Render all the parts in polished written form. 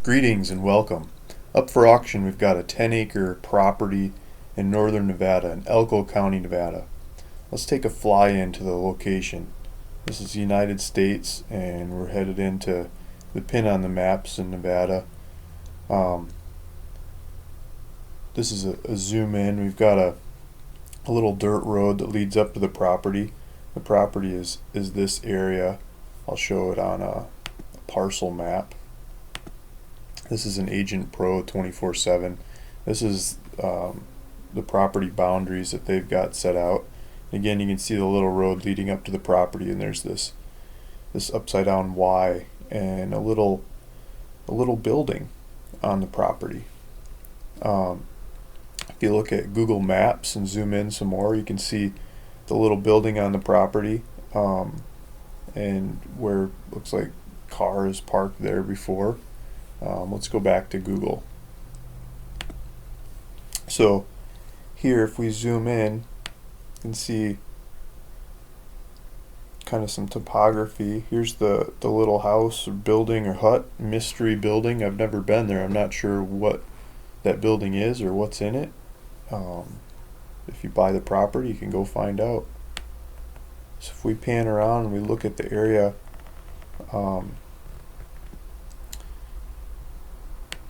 Greetings and welcome. Up for auction, we've got a 10-acre property in northern Nevada, in Elko County, Nevada. Let's take a fly into the location. This is the United States, and we're headed into the pin on the maps in Nevada. This is a zoom in. We've got a little dirt road that leads up to the property. The property is this area. I'll show it on a parcel map. This is an Agent Pro 24/7. This is the property boundaries that they've got set out. Again, you can see the little road leading up to the property, and there's this upside down Y and a little building on the property. If you look at Google Maps and zoom in some more, you can see the little building on the property, and where it looks like cars parked there before. Let's go back to Google. So here, if we zoom in, you can see kind of some topography. Here's the little house or building or hut, mystery building. I've never been there. I'm not sure what that building is or what's in it. If you buy the property, you can go find out. So if we pan around and we look at the area,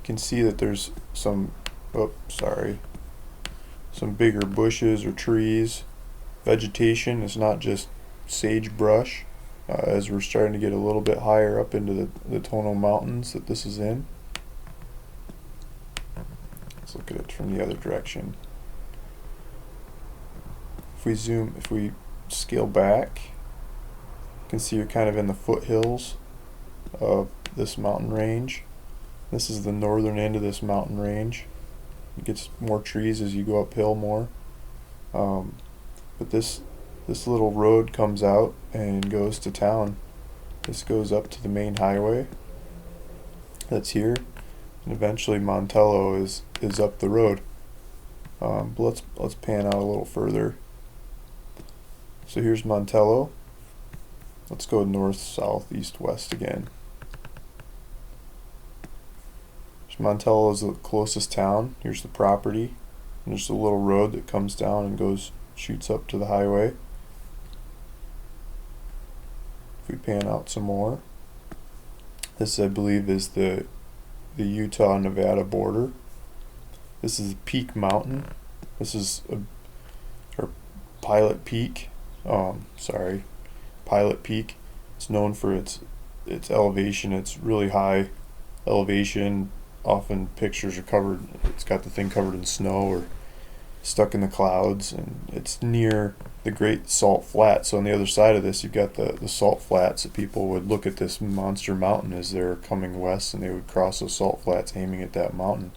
you can see that there's some bigger bushes or trees. Vegetation is not just sagebrush, as we're starting to get a little bit higher up into the Tono Mountains that this is in. Let's look at it from the other direction. If we scale back, you can see you're kind of in the foothills of this mountain range. This is the northern end of this mountain range. It gets more trees as you go uphill more. But this little road comes out and goes to town. This goes up to the main highway that's here, and eventually Montello is up the road. But let's pan out a little further. So here's Montello. Let's go north, south, east, west again. Montello is the closest town. Here's the property, and there's a little road that comes down and shoots up to the highway. If we pan out some more, this I believe is the Utah-Nevada border. This is Peak Mountain. This is or Pilot Peak. Pilot Peak. It's known for its elevation. It's really high elevation. Often pictures are covered, it's got the thing covered in snow or stuck in the clouds, and it's near the Great Salt Flat. So on the other side of this, you've got the salt flats that people would look at this monster mountain as they're coming west, and they would cross those salt flats aiming at that mountain.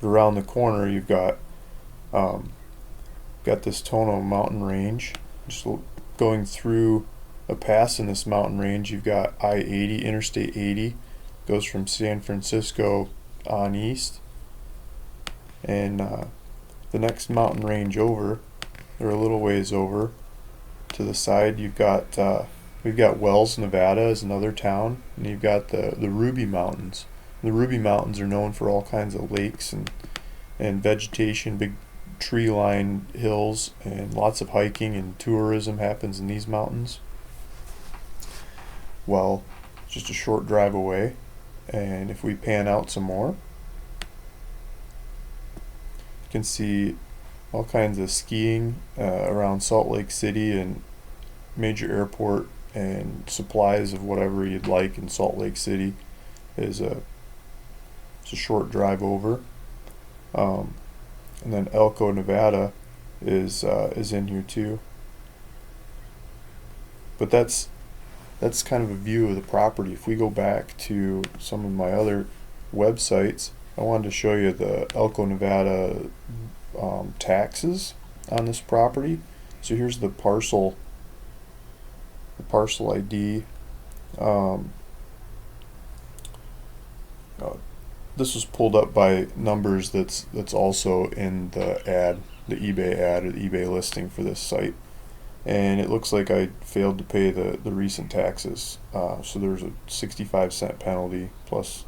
But around the corner, you've got this Tono mountain range. Just going through a pass in this mountain range, you've got I-80, Interstate 80. Goes from San Francisco on east, and the next mountain range over, or a little ways over to the side, we've got Wells, Nevada is another town, and you've got the Ruby Mountains. The Ruby Mountains are known for all kinds of lakes and vegetation, big tree-lined hills, and lots of hiking and tourism happens in these mountains. Well, just a short drive away. And if we pan out some more, you can see all kinds of skiing around Salt Lake City and major airport, and supplies of whatever you'd like in Salt Lake City it's a short drive over. And then Elko, Nevada is in here too. But that's kind of a view of the property. If we go back to some of my other websites, I wanted to show you the Elko, Nevada taxes on this property. So here's the parcel ID. This was pulled up by numbers that's also in the ad, the eBay ad or the eBay listing for this site. and it looks like I failed to pay the recent taxes. So there's a 65-cent penalty plus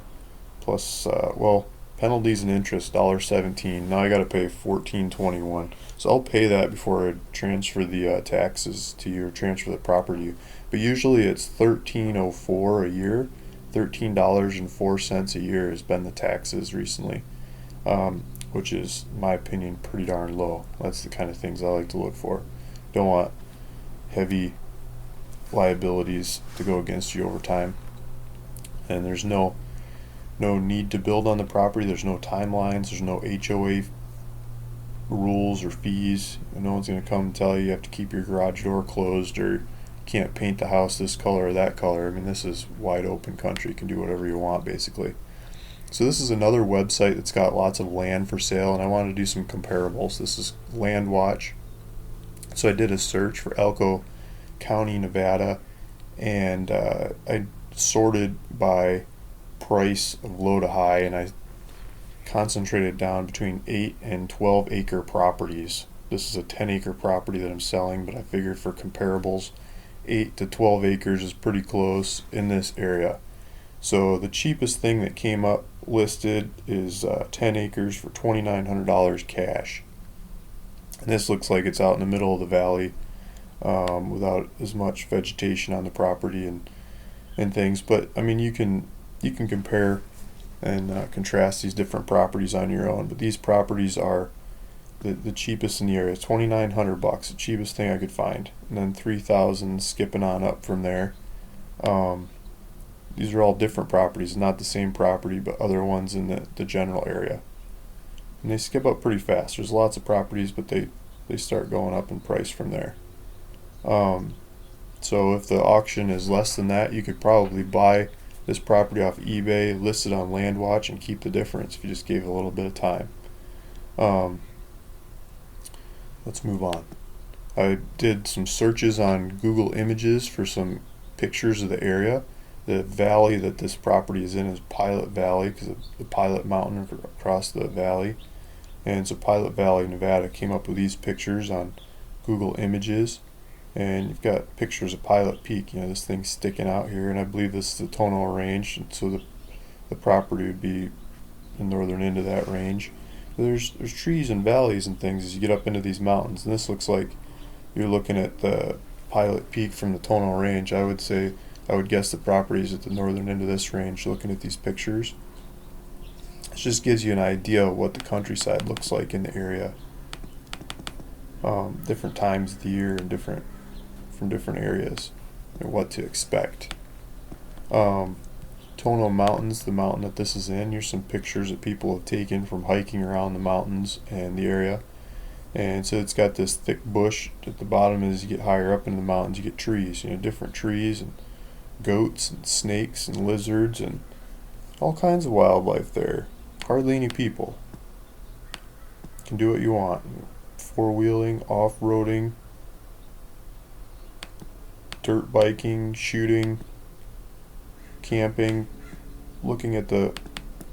well, penalties and interest $1.17. Now I got to pay $14.21. So I'll pay that before I transfer the taxes to you or transfer the property to you. But usually it's $13.04 a year. $13.04 a year has been the taxes recently, which is, in my opinion, pretty darn low. That's the kind of things I like to look for. Don't want heavy liabilities to go against you over time. And there's no need to build on the property. There's no timelines. There's no HOA rules or fees. No one's going to come and tell you have to keep your garage door closed or you can't paint the house this color or that color. I mean, this is wide open country. You can do whatever you want, basically. So this is another website that's got lots of land for sale, and I wanted to do some comparables. This is Land Watch. So I did a search for Elko County, Nevada, and I sorted by price of low to high, and I concentrated down between 8 and 12 acre properties. This is a 10-acre property that I'm selling, but I figured for comparables 8 to 12 acres is pretty close in this area. So the cheapest thing that came up listed is 10 acres for $2,900 cash. And this looks like it's out in the middle of the valley, without as much vegetation on the property and things. But I mean, you can compare and contrast these different properties on your own. But these properties are the cheapest in the area. $2,900, the cheapest thing I could find, and then $3,000 skipping on up from there. These are all different properties, not the same property, but other ones in the general area. And they skip up pretty fast. There's lots of properties, but they start going up in price from there. So if the auction is less than that, you could probably buy this property off eBay, list it on LandWatch, and keep the difference if you just gave it a little bit of time. Let's move on. I did some searches on Google Images for some pictures of the area. The valley that this property is in is Pilot Valley, because of the Pilot Mountain across the valley. And so Pilot Valley, Nevada came up with these pictures on Google Images. And you've got pictures of Pilot Peak. You know, this thing's sticking out here, and I believe this is the tonal range, and so the property would be the northern end of that range. There's trees and valleys and things as you get up into these mountains, and this looks like you're looking at the Pilot Peak from the tonal range. I would guess the property is at the northern end of this range looking at these pictures. It just gives you an idea of what the countryside looks like in the area. Different times of the year and from different areas and what to expect. Tonal Mountains, the mountain that this is in, here's some pictures that people have taken from hiking around the mountains and the area. And so it's got this thick bush at the bottom. As you get higher up into the mountains, you get trees, different trees and goats and snakes and lizards and all kinds of wildlife there. Hardly any people. You can do what you want. Four-wheeling, off-roading, dirt biking, shooting, camping, looking at the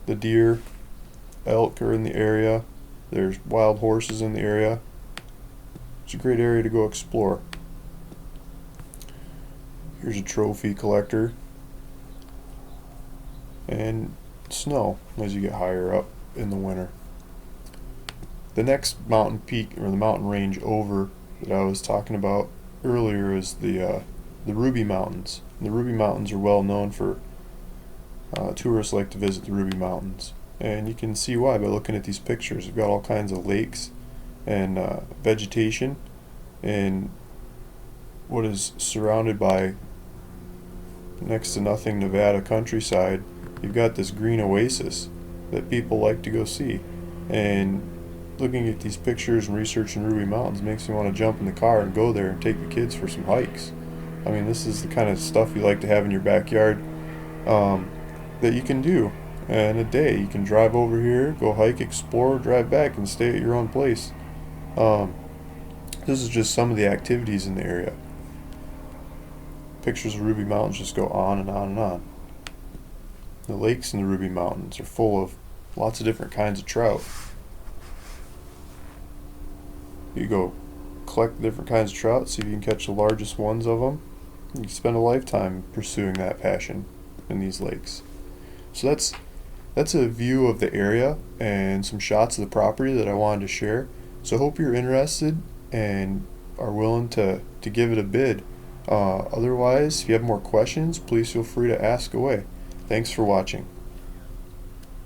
deer. Elk are in the area. There's wild horses in the area. It's a great area to go explore. Here's a trophy collector. And snow as you get higher up in the winter. The next mountain peak, or the mountain range over, that I was talking about earlier is the Ruby Mountains. And the Ruby Mountains are well known for tourists like to visit the Ruby Mountains, and you can see why by looking at these pictures. We've got all kinds of lakes and vegetation, and what is surrounded by next to nothing Nevada countryside. You've got this green oasis that people like to go see, and looking at these pictures and researching Ruby Mountains makes me want to jump in the car and go there and take the kids for some hikes. I mean, this is the kind of stuff you like to have in your backyard, that you can do in a day. You can drive over here, go hike, explore, drive back, and stay at your own place. This is just some of the activities in the area. Pictures of Ruby Mountains just go on and on and on. The lakes in the Ruby Mountains are full of lots of different kinds of trout. You go collect different kinds of trout, see if you can catch the largest ones of them. You can spend a lifetime pursuing that passion in these lakes. So that's a view of the area and some shots of the property that I wanted to share. So I hope you're interested and are willing to give it a bid. Otherwise, if you have more questions, please feel free to ask away. Thanks for watching.